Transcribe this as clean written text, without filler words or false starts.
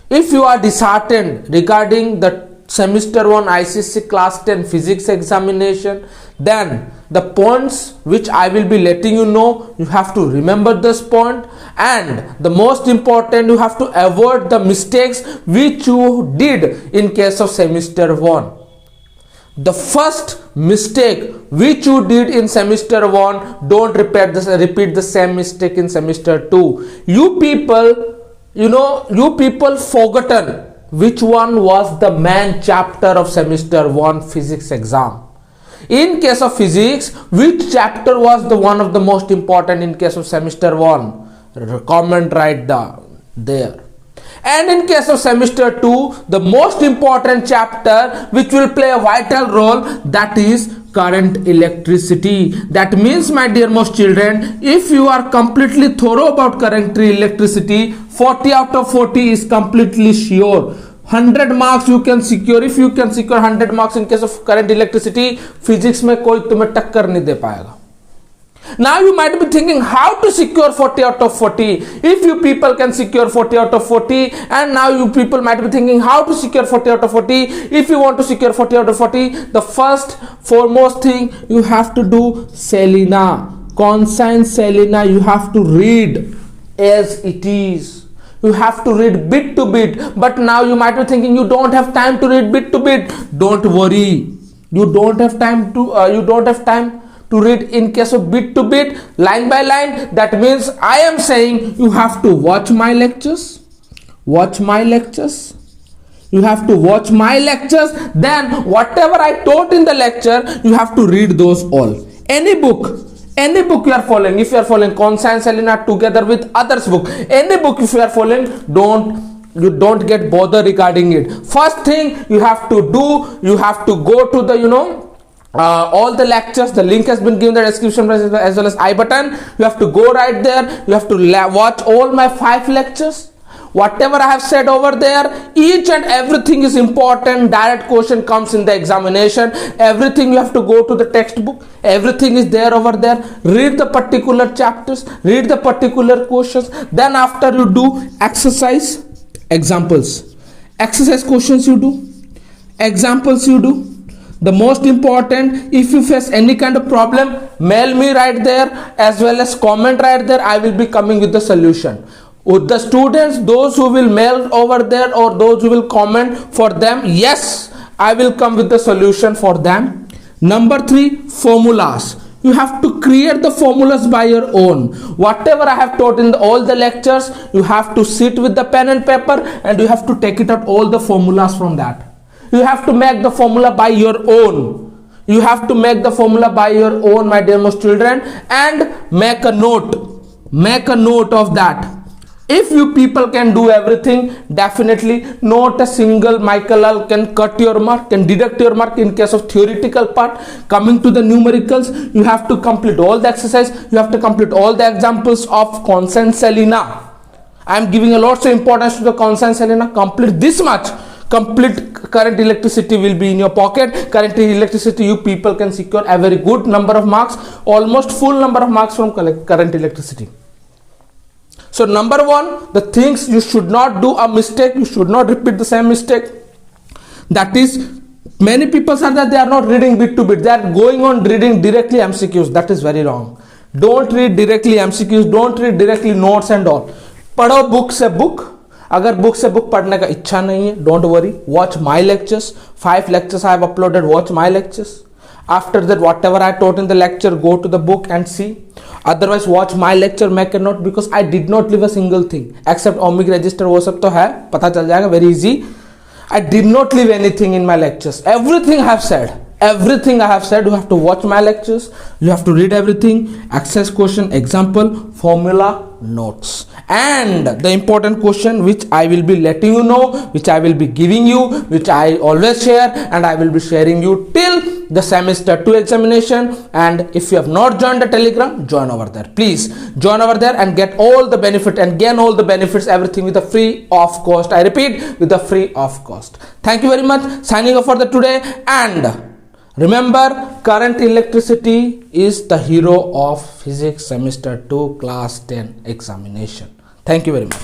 If you are disheartened regarding the semester 1 ICSE class 10 physics examination, then the points which I will be letting you know, you have to remember this point, and the most important, you have to avoid the mistakes which you did in case of semester 1. The first mistake which you did in semester 1, don't repeat the same mistake in semester 2. You people forgotten which one was the main chapter of semester 1 physics exam. In case of physics, which chapter was the one of the most important in case of semester 1? Comment right there. And in case of semester 2, the most important chapter which will play a vital role, that is current electricity. That means, my dear most children, if you are completely thorough about current electricity, 40 out of 40 is completely sure. 100 marks you can secure. If you can secure 100 marks in case of current electricity, physics में कोई तुम्हें टक्कर नहीं दे पाएगा. Now you might be thinking how to secure 40 out of 40. If you people can secure 40 out of 40, and now you people might be thinking how to secure 40 out of 40. If you want to secure 40 out of 40, the first foremost thing you have to do, Selena, conscience Selena, you have to read as it is. You have to read bit to bit. But now you might be thinking you don't have time to read bit to bit. Don't worry. You don't have time to read in case of bit to bit, line by line. That means I am saying you have to watch my lectures. Watch my lectures. You have to watch my lectures. Then whatever I taught in the lecture, you have to read those all. Any book you are following, if you are following Conscience Selena together with others book, any book if you are following, you don't get bothered regarding it. First thing you have to do, you have to go to the all the lectures. The link has been given in the description as well as I button. You have to go right there. You have to watch all my 5 lectures. Whatever I have said over there, each and everything is important. Direct question comes in the examination. Everything you have to go to the textbook. Everything is there over there. Read the particular chapters. Read the particular questions. Then after you do exercise, examples. Exercise questions you do. Examples you do. The most important, if you face any kind of problem, mail me right there as well as comment right there. I will be coming with the solution. With the students, those who will mail over there or those who will comment, for them, yes, I will come with the solution for them. Number 3, formulas. You have to create the formulas by your own. Whatever I have taught in all the lectures, you have to sit with the pen and paper and you have to take it out all the formulas from that. You have to make the formula by your own. You have to make the formula by your own, my dear most children, and make a note. Make a note of that. If you people can do everything, definitely not a single Michael can cut your mark, can deduct your mark in case of theoretical part. Coming to the numericals, you have to complete all the exercise. You have to complete all the examples of Conscience Selena. I am giving a lot of importance to the Conscience Selena. Complete this much. Complete current electricity will be in your pocket. Current electricity, you people can secure a very good number of marks, almost full number of marks from current electricity. So number 1, the things you should not do a mistake, you should not repeat the same mistake. That is, many people say that they are not reading bit to bit, they are going on reading directly MCQs. That is very wrong. Don't read directly MCQs, don't read directly notes and all. पढ़ो book से book. अगर book से book पढ़ने का इच्छा नहीं है, don't worry, watch my lectures. 5 lectures I have uploaded, watch my lectures. After that, whatever I taught in the lecture, go to the book and see. Otherwise, watch my lecture, make a note, because I did not leave a single thing except ohmic register. वो सब तो है, पता चल जाएगा, very easy. I did not leave anything in my lectures. Everything I have said. Everything I have said, you have to watch my lectures, you have to read everything, exercise question, example, formula, notes, and the important question which I will be letting you know, which I will be giving you, which I always share, and I will be sharing you till the semester 2 examination. And if you have not joined the Telegram, join over there. Please join over there and get all the benefit and gain all the benefits, everything with a free of cost. I repeat, with a free of cost. Thank you very much. Signing off for the today, and remember, current electricity is the hero of physics semester 2 class 10 examination. Thank you very much.